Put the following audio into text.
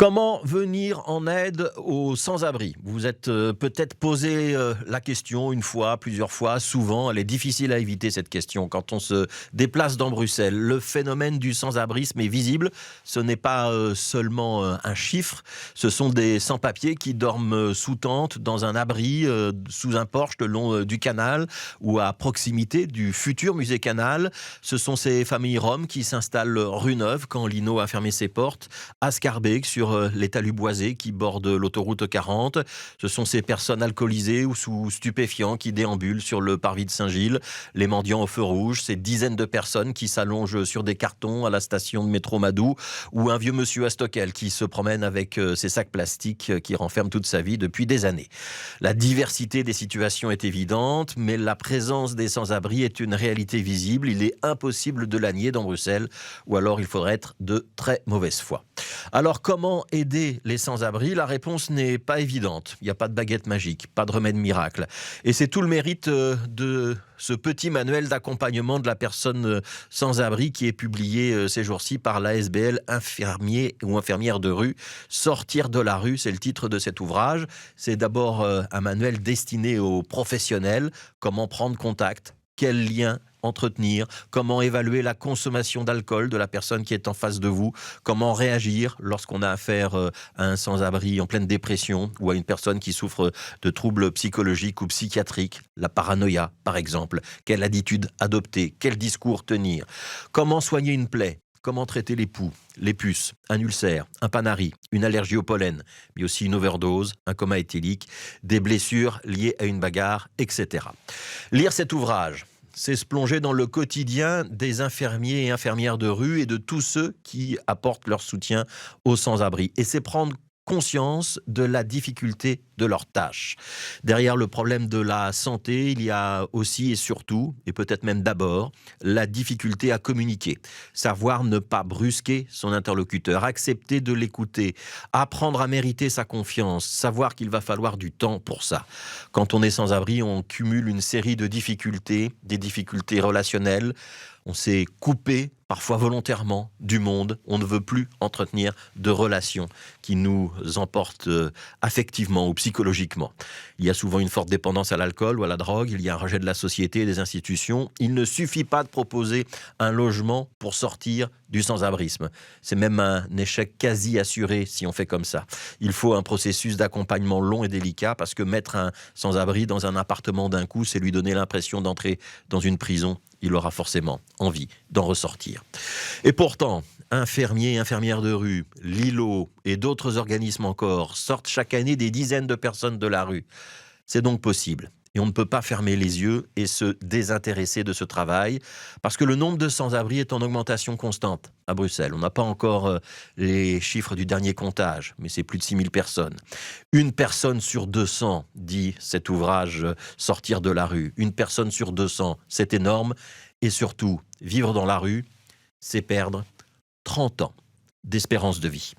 Comment venir en aide aux sans-abri? Vous vous êtes peut-être posé la question une fois, plusieurs fois, souvent. Elle est difficile à éviter cette question quand on se déplace dans Bruxelles. Le phénomène du sans-abrisme est visible. Ce n'est pas seulement un chiffre. Ce sont des sans-papiers qui dorment sous tente, dans un abri, sous un porche le long du canal ou à proximité du futur musée Canal. Ce sont ces familles roms qui s'installent rue Neuve quand l'INO a fermé ses portes, à Scarbeck, sur les talus boisés qui bordent l'autoroute 40. Ce sont ces personnes alcoolisées ou sous stupéfiants qui déambulent sur le parvis de Saint-Gilles, les mendiants au feu rouge, ces dizaines de personnes qui s'allongent sur des cartons à la station de métro Madou, ou un vieux monsieur à Stockel qui se promène avec ses sacs plastiques qui renferment toute sa vie depuis des années. La diversité des situations est évidente, mais la présence des sans-abri est une réalité visible. Il est impossible de la nier dans Bruxelles, ou alors il faudrait être de très mauvaise foi. Alors comment aider les sans-abri? La réponse n'est pas évidente. Il n'y a pas de baguette magique, pas de remède miracle. Et c'est tout le mérite de ce petit manuel d'accompagnement de la personne sans-abri qui est publié ces jours-ci par l'ASBL Infirmier ou Infirmière de rue. Sortir de la rue, c'est le titre de cet ouvrage. C'est d'abord un manuel destiné aux professionnels. Comment prendre contact? Quel lien entretenir, comment évaluer la consommation d'alcool de la personne qui est en face de vous, comment réagir lorsqu'on a affaire à un sans-abri en pleine dépression ou à une personne qui souffre de troubles psychologiques ou psychiatriques, la paranoïa par exemple, quelle attitude adopter, quel discours tenir, comment soigner une plaie, comment traiter les poux, les puces, un ulcère, un panari, une allergie au pollen, mais aussi une overdose, un coma éthylique, des blessures liées à une bagarre, etc. Lire cet ouvrage, c'est se plonger dans le quotidien des infirmiers et infirmières de rue et de tous ceux qui apportent leur soutien aux sans-abri. Et c'est prendre conscience de la difficulté de leur tâche. Derrière le problème de la santé, il y a aussi et surtout, et peut-être même d'abord, la difficulté à communiquer. Savoir ne pas brusquer son interlocuteur, accepter de l'écouter, apprendre à mériter sa confiance, savoir qu'il va falloir du temps pour ça. Quand on est sans-abri, on cumule une série de difficultés, des difficultés relationnelles. On s'est coupé, parfois volontairement, du monde. On ne veut plus entretenir de relations qui nous emportent affectivement ou psychologiquement. Il y a souvent une forte dépendance à l'alcool ou à la drogue. Il y a un rejet de la société et des institutions. Il ne suffit pas de proposer un logement pour sortir du sans-abrisme. C'est même un échec quasi assuré si on fait comme ça. Il faut un processus d'accompagnement long et délicat parce que mettre un sans-abri dans un appartement d'un coup, c'est lui donner l'impression d'entrer dans une prison. Il aura forcément envie d'en ressortir. Et pourtant, infirmiers et infirmières de rue, l'ILO et d'autres organismes encore sortent chaque année des dizaines de personnes de la rue. C'est donc possible. Et on ne peut pas fermer les yeux et se désintéresser de ce travail parce que le nombre de sans-abri est en augmentation constante à Bruxelles. On n'a pas encore les chiffres du dernier comptage, mais c'est plus de 6000 personnes. Une personne sur 200, dit cet ouvrage Sortir de la rue. Une personne sur 200, c'est énorme. Et surtout, vivre dans la rue, c'est perdre 30 ans d'espérance de vie.